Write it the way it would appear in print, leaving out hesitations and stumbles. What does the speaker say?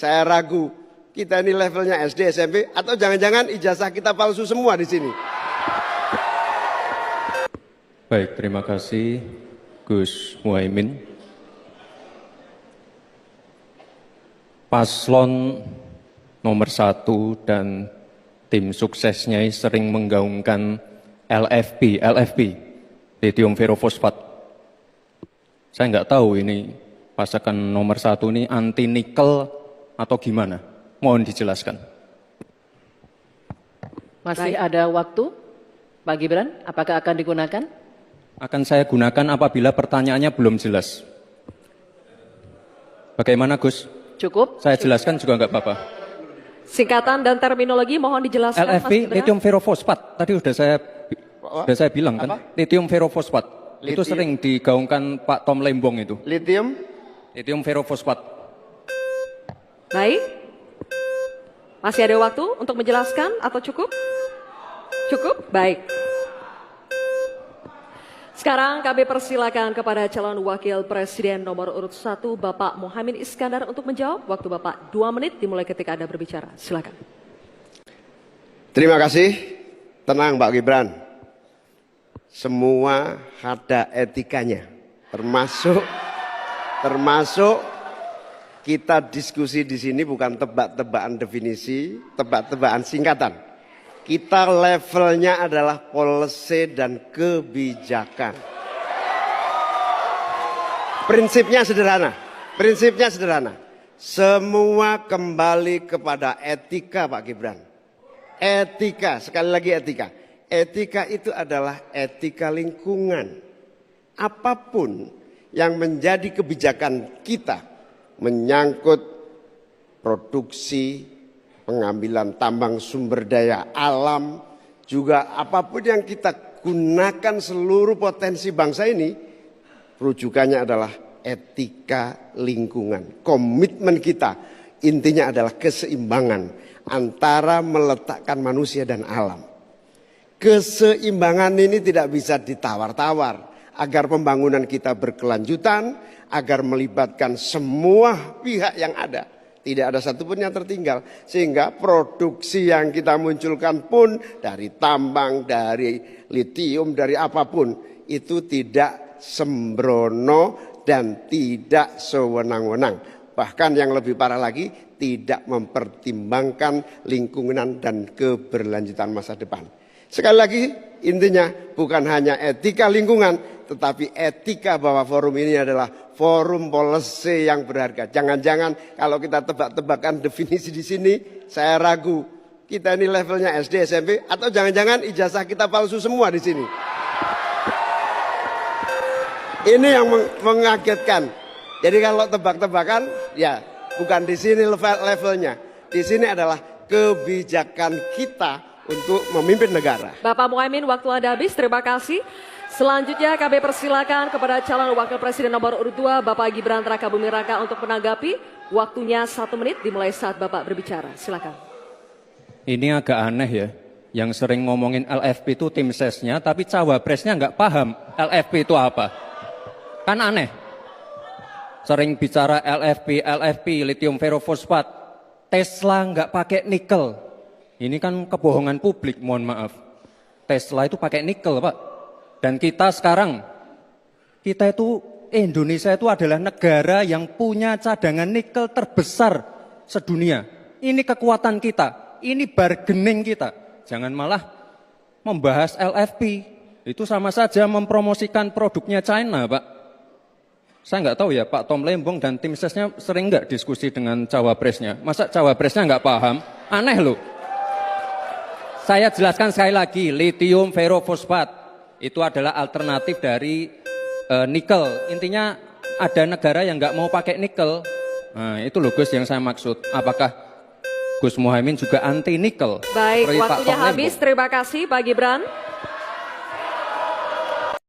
saya ragu kita ini levelnya SD, SMP, atau jangan-jangan ijazah kita palsu semua di sini. Baik, terima kasih Gus Muhaimin. Paslon nomor 1 dan tim suksesnya sering menggaungkan LFP, lithium ferrofosfat. Saya nggak tahu ini pasangan nomor 1 ini anti nikel atau gimana? Mohon dijelaskan. Masih ada waktu, Pak Gibran, apakah akan digunakan? Akan saya gunakan apabila pertanyaannya belum jelas. Bagaimana Gus? Cukup? Saya jelaskan juga nggak apa-apa. Singkatan dan terminologi mohon dijelaskan. LFP, lithium ferrofosfat. Tadi sudah saya bilang kan, lithium ferrofosfat. Itu sering digaungkan Pak Tom Lembong itu. Lithium ferrofosfat. Baik. Masih ada waktu untuk menjelaskan atau cukup? Cukup? Baik. Sekarang kami persilakan kepada calon wakil presiden nomor urut 1 Bapak Muhaimin Iskandar untuk menjawab. Waktu Bapak 2 menit dimulai ketika Anda berbicara. Silakan. Terima kasih. Tenang Pak Gibran. Semua ada etikanya. Termasuk kita diskusi di sini bukan tebak-tebakan definisi, tebak-tebakan singkatan. Kita levelnya adalah policy dan kebijakan. Prinsipnya sederhana. Semua kembali kepada etika Pak Gibran. Etika, sekali lagi etika. Etika itu adalah etika lingkungan. Apapun yang menjadi kebijakan kita menyangkut produksi, pengambilan tambang sumber daya alam, juga apapun yang kita gunakan seluruh potensi bangsa ini, rujukannya adalah etika lingkungan. Komitmen kita intinya adalah keseimbangan antara meletakkan manusia dan alam. Keseimbangan ini tidak bisa ditawar-tawar agar pembangunan kita berkelanjutan, agar melibatkan semua pihak yang ada. Tidak ada satupun yang tertinggal. Sehingga produksi yang kita munculkan pun dari tambang, dari litium, dari apapun. Itu tidak sembrono dan tidak sewenang-wenang. Bahkan yang lebih parah lagi, tidak mempertimbangkan lingkungan dan keberlanjutan masa depan. Sekali lagi intinya bukan hanya etika lingkungan, tetapi etika bahwa forum ini adalah forum policy yang berharga. Jangan-jangan kalau kita tebak-tebakan definisi di sini, saya ragu kita ini levelnya SD, SMP, atau jangan-jangan ijazah kita palsu semua di sini. Ini yang mengagetkan. Jadi kalau tebak-tebakan, ya bukan di sini levelnya. Di sini adalah kebijakan kita untuk memimpin negara. Bapak Muhaimin, waktu Anda habis. Terima kasih. Selanjutnya kami persilakan kepada calon wakil presiden nomor urut 2 Bapak Gibran Rakabuming Raka untuk menanggapi. Waktunya 1 menit dimulai saat Bapak berbicara. Silakan. Ini agak aneh ya. Yang sering ngomongin LFP itu tim sesnya, tapi cawapresnya nggak paham LFP itu apa. Kan aneh. Sering bicara LFP, lithium ferrofosfat. Tesla nggak pakai nikel. Ini kan kebohongan publik, mohon maaf. Tesla itu pakai nikel, Pak. Dan kita sekarang, Indonesia itu adalah negara yang punya cadangan nikel terbesar sedunia. Ini kekuatan kita, ini bargaining kita. Jangan malah membahas LFP. Itu sama saja mempromosikan produknya China, Pak. Saya nggak tahu ya, Pak Tom Lembong dan tim sesnya sering nggak diskusi dengan cawapresnya. Masa cawapresnya nggak paham? Aneh loh. Saya jelaskan sekali lagi, lithium ferrofosfat itu adalah alternatif dari nikel. Intinya ada negara yang nggak mau pakai nikel. Nah itu loh Gus yang saya maksud. Apakah Gus Muhaimin juga anti nikel? Baik, waktunya habis. Terima kasih Pak Gibran.